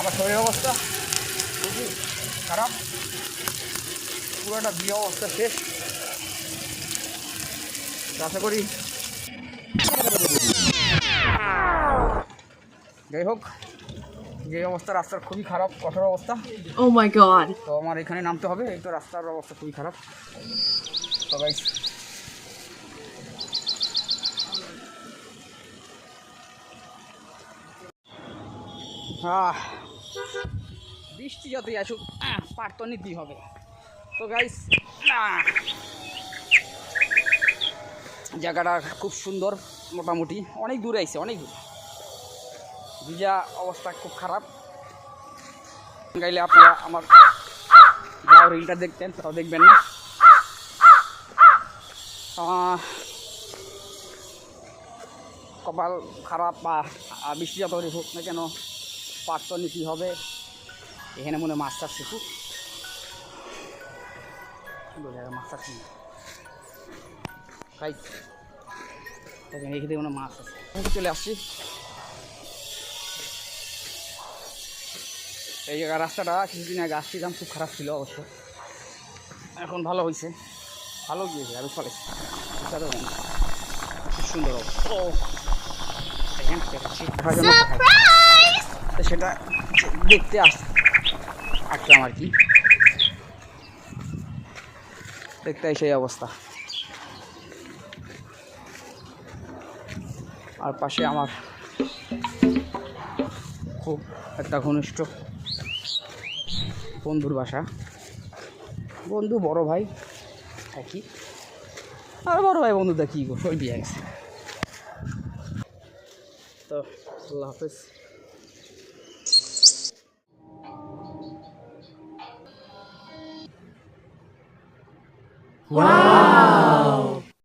আমার শরীরের অবস্থা খুবই খারাপ, পুরোটা বিয়ে অবস্থা শেষ। আশা করি যাই হোক, যে অবস্থা রাস্তার খুবই খারাপ, কঠোর অবস্থা। Oh my god. তো আমার এখানে নামতে হবে, এই তো রাস্তার অবস্থা খুবই খারাপ। তো গাইস বৃষ্টি যতই আসুক পার তো নিতেই হবে। তো গাইস জায়গাটা খুব সুন্দর, মোটামুটি অনেক দূরে আইছে, অনেক দূর। ভিজা অবস্থা খুব খারাপ। গাইলে আপনারা আমার যাও রিলটা দেখতেন, তাও দেখবেন না। কপাল খারাপ বা বৃষ্টি যত হোক না কেন, পাট তো নিতেই হবে। এখানে মনে মাছ চাষ খুব সুন্দর জায়গা, মাছ চাষ খাই এখানে মনে মাছ আছে। চলে আসছি এই জায়গা। রাস্তাটা কিছুদিন আগে আসছিলাম, খুব খারাপ ছিল অবশ্য, এখন ভালো হয়েছে, ভালো গিয়েছে, আমি চলেছি খুব সুন্দর অবস্থা। ও সেটা দেখতে আসলাম আর কি, দেখতে সেই অবস্থা। আর পাশে আমার খুব একটা ঘনিষ্ঠ বন্ধুর বাসা, বন্ধু বড় ভাই একই, আর বড় ভাই বন্ধু দেখি ওই বিয়ে গেছে। তো আল্লাহ হাফেজ। Wow.